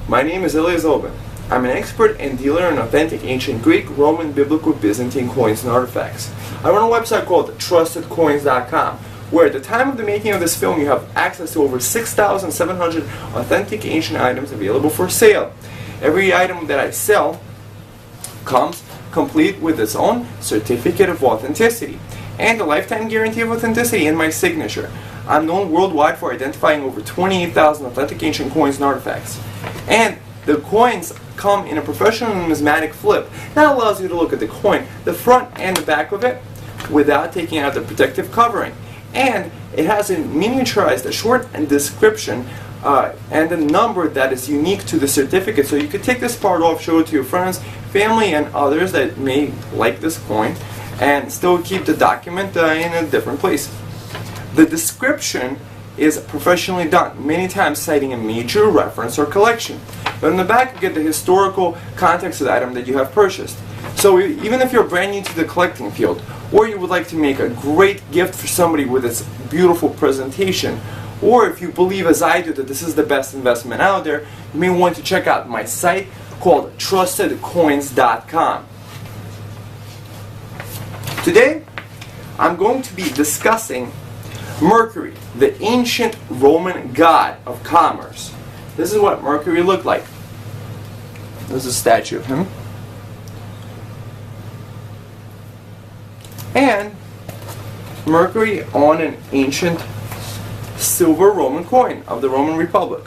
My name is Lydia. I'm an expert and dealer in authentic ancient Greek, Roman, Biblical, Byzantine coins and artifacts. I run a website called trustedcoins.com, where at the time of the making of this film you have access to over 6,700 authentic ancient items available for sale. Every item that I sell comes complete with its own certificate of authenticity and a lifetime guarantee of authenticity and my signature. I'm known worldwide for identifying over 28,000 authentic ancient coins and artifacts. And the coins come in a professional numismatic flip that allows you to look at the coin, the front and the back of it, without taking out the protective covering. And it has a miniaturized, a short description and a number that is unique to the certificate. So you could take this part off, show it to your friends, family, and others that may like this coin, and still keep the document in a different place. The description is professionally done, many times citing a major reference or collection. But in the back you get the historical context of the item that you have purchased. So even if you're brand new to the collecting field, or you would like to make a great gift for somebody with its beautiful presentation, or if you believe as I do that this is the best investment out there, you may want to check out my site called trustedcoins.com. Today I'm going to be discussing Mercury, the ancient Roman god of commerce. This is what Mercury looked like. There's a statue of him. And Mercury on an ancient silver Roman coin of the Roman Republic.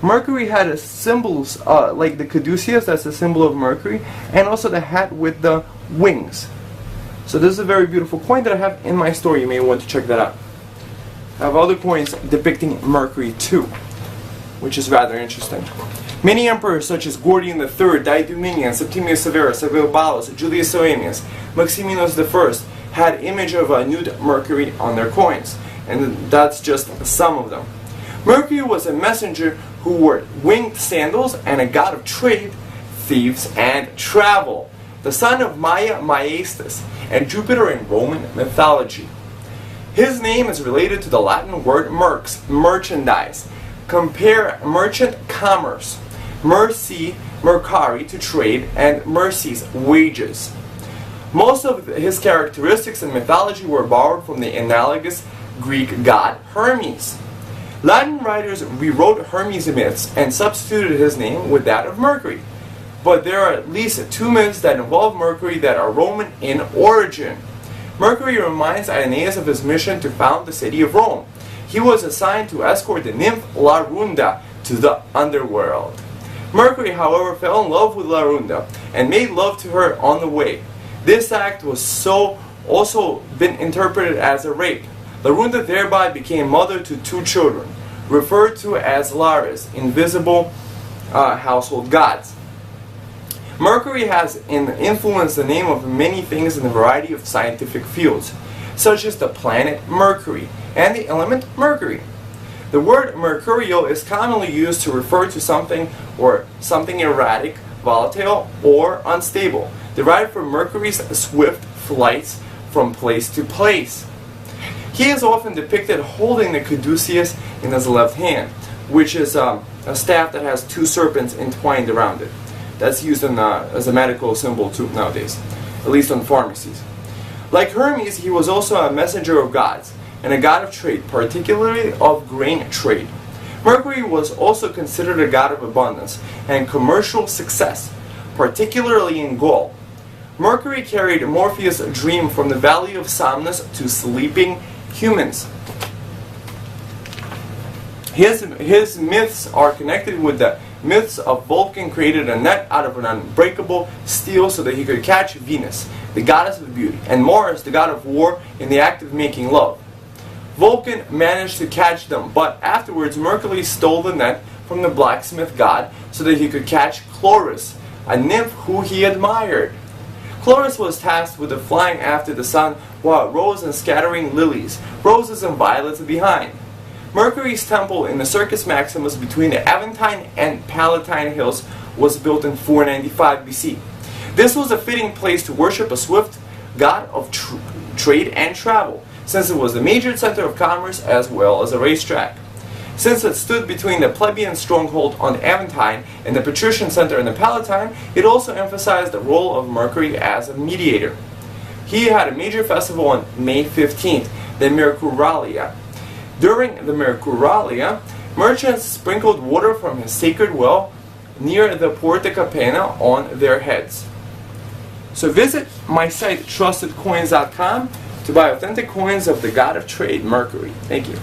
Mercury had a symbols like the caduceus, that's the symbol of Mercury, and also the hat with the wings. So this is a very beautiful coin that I have in my store. You may want to check that out. I have other coins depicting Mercury too, which is rather interesting. Many emperors such as Gordian III, Diocletian, Septimius Severus, Aristocrats, Julius Caesar, Maximinus I had image of a nude Mercury on their coins, and that's just some of them. Mercury was a messenger who wore winged sandals and a god of trade, thieves, and travel. The son of Maia Maestus and Jupiter in Roman mythology. His name is related to the Latin word merx, merchandise. Compare merchant commerce, mercy, mercari to trade, and mercies, wages. Most of his characteristics in mythology were borrowed from the analogous Greek god Hermes. Latin writers rewrote Hermes' myths and substituted his name with that of Mercury. But there are at least two myths that involve Mercury that are Roman in origin. Mercury reminds Aeneas of his mission to found the city of Rome. He was assigned to escort the nymph Larunda to the underworld. Mercury, however, fell in love with Larunda and made love to her on the way. This act was also been interpreted as a rape. Larunda thereby became mother to two children, referred to as Lares, invisible household gods. Mercury has influenced the name of many things in a variety of scientific fields, such as the planet Mercury and the element mercury. The word mercurial is commonly used to refer to something erratic, volatile, or unstable, derived from Mercury's swift flights from place to place. He is often depicted holding the caduceus in his left hand, which is a staff that has two serpents entwined around it. That's used as a medical symbol too nowadays, at least on pharmacies. Like Hermes, he was also a messenger of gods and a god of trade, particularly of grain trade. Mercury was also considered a god of abundance and commercial success, particularly in Gaul. Mercury carried Morpheus' dream from the valley of Somnus to sleeping humans. His myths are connected with the myths of Vulcan created a net out of an unbreakable steel so that he could catch Venus, the goddess of beauty, and Mars, the god of war, in the act of making love. Vulcan managed to catch them, but afterwards Mercury stole the net from the blacksmith god so that he could catch Chloris, a nymph who he admired. Chloris was tasked with flying after the sun while it rose and scattering lilies, roses and violets behind. Mercury's temple in the Circus Maximus between the Aventine and Palatine hills was built in 495 BC. This was a fitting place to worship a swift god of trade and travel, since it was the major center of commerce as well as a racetrack. Since it stood between the plebeian stronghold on the Aventine and the patrician center in the Palatine, it also emphasized the role of Mercury as a mediator. He had a major festival on May 15th, the Mercurialia. During the Mercurialia, merchants sprinkled water from his sacred well near the Porta Capena on their heads. So visit my site trustedcoins.com to buy authentic coins of the god of trade, Mercury. Thank you.